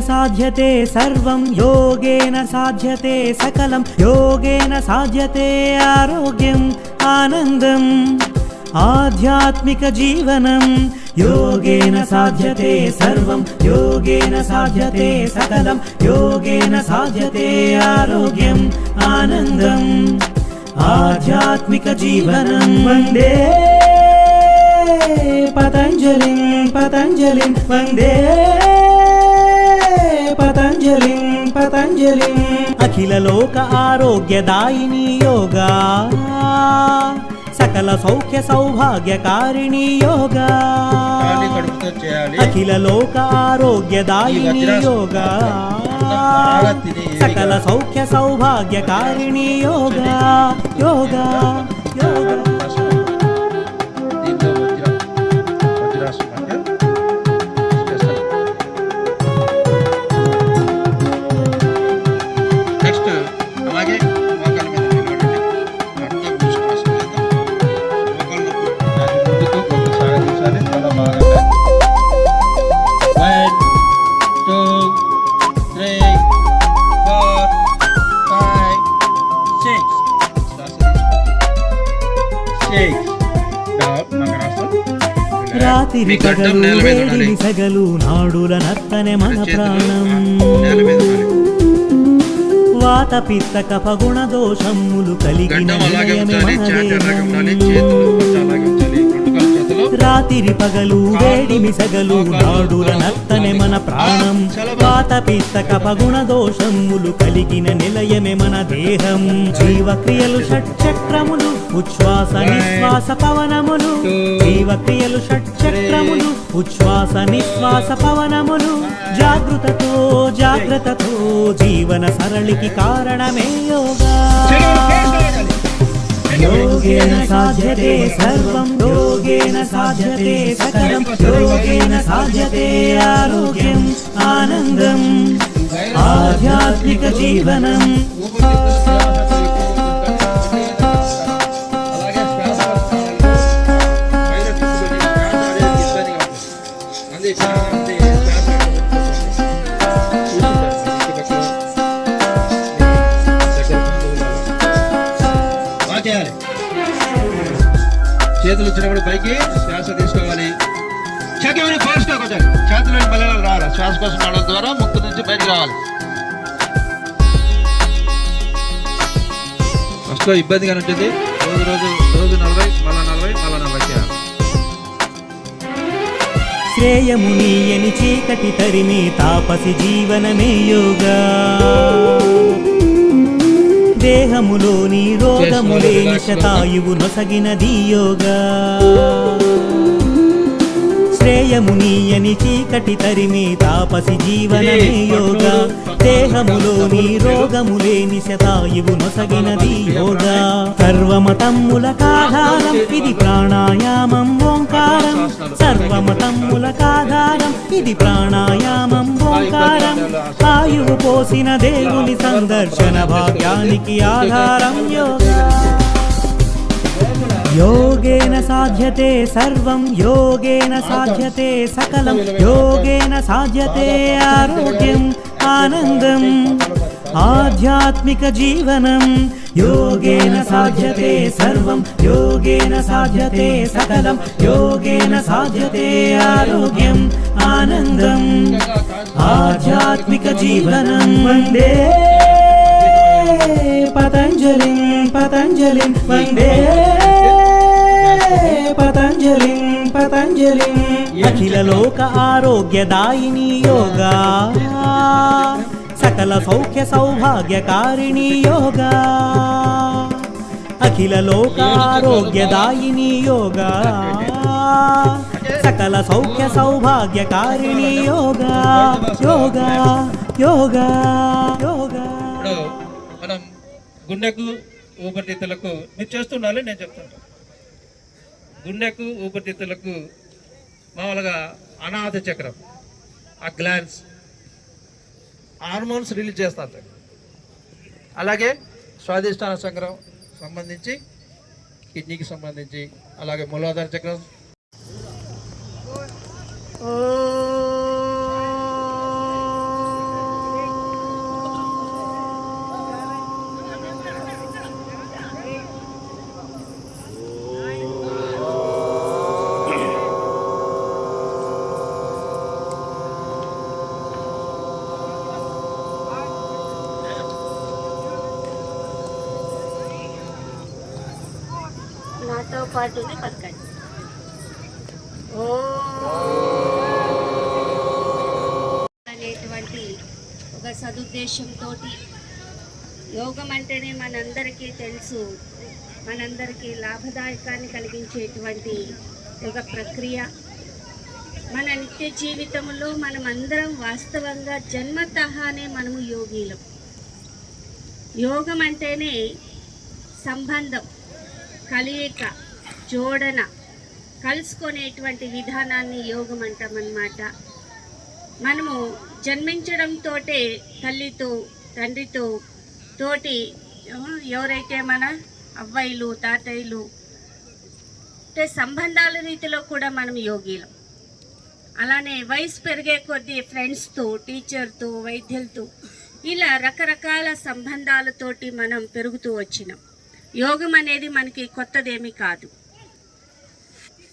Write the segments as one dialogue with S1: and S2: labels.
S1: సాధ్యతే సర్వం యోగేన సాధ్యతే సకలం యోగేన సాధ్యతే ఆరోగ్యం ఆనందం ఆధ్యాత్మిక జీవనం యోగేన సాధ్యతే సర్వం యోగేన సాధ్యతే సకలం యోగేన సాధ్యతే ఆరోగ్యం ఆనందం ఆధ్యాత్మిక జీవనం వందే పతంజలిం పతంజలిం వందే పతంజలిం పతంజలిం అఖిల లోక ఆరోగ్యదాయిని యోగా సకల సౌఖ్య సౌభాగ్యకారిణి యోగా అఖిల లోక ఆరోగ్యదాయిని యోగా సకల సౌఖ్య సౌభాగ్యకారిణి యోగా యోగా యోగా రాత్రి పగలు వేడిని సగలు నాడుల నత్తనే మన ప్రాణం వాత పిత్త కఫ గుణ దోషములు కలిగిన నిలయమే మన దేహం రాత్రి పగలు వేడిమి సగలు నాడుల నత్తనే మన ప్రాణం వాత పిత్త కఫ గుణ దోషములు కలిగిన నిలయమే మన దేహం జీవక్రియలు షట్చక్రములు ఉచ్ఛ్వాస నిశ్వాస పవనములు జీవక్రియలు షట్చక్రములు ఉచ్ఛ్వాస నిశ్వాస పవనములు జాగృతతో జాగ్రత్తతో జీవన సరళికి కారణమే యోగా యోగేన సాధ్యతే సర్వం యోగేన సాధ్యతే సకలం యోగేన సాధ్యతే ఆరోగ్యం ఆనందం ఆధ్యాత్మిక జీవనం
S2: చేతులు ఇచ్చినప్పుడు పైకి శ్వాస తీసుకోవాలి చేతులని ఫాస్ట్ గా కొంచెం చేతులని మళ్ళీ రావాలి శ్వాస కోసం రావడం ద్వారా ముక్కు నుంచి బయటకు రావాలి ఫస్ట్ లో ఇబ్బందిగా ఉంటుంది రోజు 40 మళ్ళా 40 చేయాలి
S1: శ్రేయమునీయని చీకటి తరిమి తాపసి జీవనమే యోగా దేహములోని రోగములేని శతాయువు నొసగినది యోగా శ్రేయమునీయని చీకటి తరిమి తాపసి జీవనమే యోగా దేహములోని రోగములేని శతాయువు నొసగినది యోగా సర్వమతమ్ములకాధారం ఇది ప్రాణాయామం ఓంకారం సర్వమతమ్ములకాధారం ఇది ప్రాణాయామం ఓంకారం ఆయువు పోసిన దేవుని సందర్శన భాగ్యానికి ఆధారం యోగా యోగేన సాధ్యతే సర్వం యోగేన సాధ్యతే సకలం యోగేన సాధ్యతే ఆరోగ్యం ఆనందం ఆధ్యాత్మిక జీవనం యోగేన సాధ్యతే సర్వం యోగేన సాధ్యతే సకలం యోగేన సాధ్యతే ఆరోగ్యం ఆనందం ఆధ్యాత్మిక జీవనం వందే పతంజలిం పతంజలిం వందే పతంజలిం పతంజలిం అఖిల లోక ఆరోగ్యదాయిని యోగా సకల సౌఖ్య సౌభాగ్యకారిణి యోగా అఖిల లోక ఆరోగ్యదాయిని యోగా సకల సౌఖ్య సౌభాగ్యకారిణి యోగా యోగా యోగా యోగా
S2: మనం గుండెకు ఊపిరితిత్తులకు మీరు చేస్తుండాలి నేను చెప్తుంటాను గుండెకు ఊపిరితిత్తులకు మామూలుగా అనాహత చక్రం ఆ గ్లాన్స్ హార్మోన్స్ రిలీజ్ చేస్తారు అలాగే స్వాదిష్టాన చక్రం సంబంధించి కిడ్నీకి సంబంధించి అలాగే మూలాధార చక్రం
S3: నాతో పాటునే పలకండి. ఓ అనేటువంటి ఒక సదుద్దేశంతో యోగం అంటేనే మనందరికీ తెలుసు, మనందరికీ లాభదాయకాన్ని కలిగించేటువంటి ఒక ప్రక్రియ. మన నిత్య జీవితంలో మనం అందరం వాస్తవంగా జన్మతహానే మనము యోగీలం. యోగం అంటేనే సంబంధం, కలయిక, జోడన, కలుసుకునేటువంటి విధానాన్ని యోగం అంటామన్నమాట. మనము జన్మించడంతో తల్లితో తండ్రితో తోటి ఎవరైతే మన అవ్వయ్యలు తాతయ్యలు అంటే సంబంధాల రీతిలో కూడా మనం యోగీలం. అలానే వయసు పెరిగే కొద్దీ ఫ్రెండ్స్తో, టీచర్తో, వైద్యులతో ఇలా రకరకాల సంబంధాలతోటి మనం పెరుగుతూ వచ్చినాం. యోగం అనేది మనకి కొత్తదేమీ కాదు,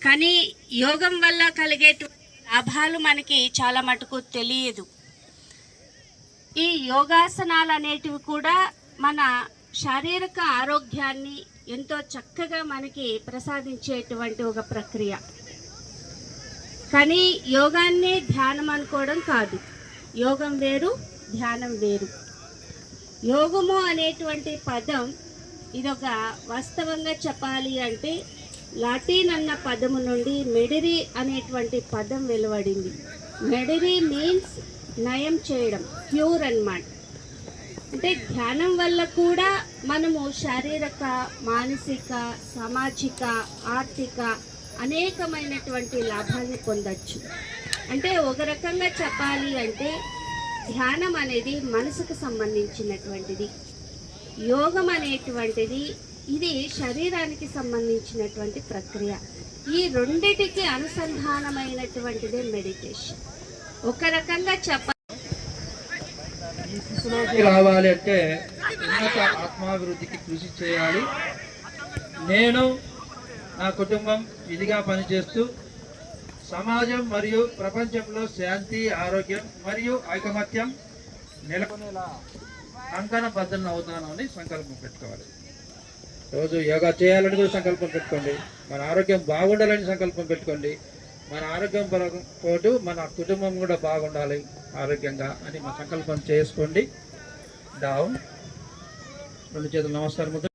S3: కానీ యోగం వల్ల కలిగే లాభాలు మనకి చాలా మటుకు తెలియదు. ఈ యోగాసనాలు అనేటివి కూడా మన శారీరక ఆరోగ్యాన్ని ఎంతో చక్కగా మనకి ప్రసాదించేటువంటి ఒక ప్రక్రియ. కానీ యోగాన్ని ధ్యానం అనుకోవడం కాదు. యోగం వేరు, ధ్యానం వేరు. యోగము అనేటువంటి పదం ఇదొక వాస్తవంగా చెప్పాలి అంటే లాటిన్ అన్న పదము నుండి మెడిరి అనేటువంటి పదం వెలువడింది. మెడిరి మీన్స్ నయం చేయడం, క్యూర్ అన్నమాట. అంటే ధ్యానం వల్ల కూడా మనము శారీరక, మానసిక, సామాజిక, ఆర్థిక అనేకమైనటువంటి లాభాన్ని పొందొచ్చు. అంటే ఒక రకంగా చెప్పాలి అంటే ధ్యానం అనేది మనసుకు సంబంధించినటువంటిది, యోగం అనేటువంటిది ఇది శరీరానికి సంబంధించినటువంటి ప్రక్రియ. ఈ రెండిటికి అనుసంధానమైనటువంటిదే మెడిటేషన్. ఒక రకంగా
S2: ఈ స్థితిలోకి రావాలి అంటే ఉన్నత ఆత్మాభివృద్ధికి కృషి చేయాలి. నేను నా కుటుంబం ఇదిగా పనిచేస్తూ సమాజం మరియు ప్రపంచంలో శాంతి, ఆరోగ్యం మరియు ఐకమత్యం నెలకొనేలా కంకణబద్ధం అవుతాను అని సంకల్పం పెట్టుకోవాలి. రోజు యోగా చేయాలని కూడా సంకల్పం పెట్టుకోండి. మన ఆరోగ్యం బాగుండాలని సంకల్పం పెట్టుకోండి. మన ఆరోగ్యం పాటు మన కుటుంబం కూడా బాగుండాలి ఆరోగ్యంగా అని మన సంకల్పం చేసుకోండి. డౌన్, రెండు చేతులు నమస్కారం.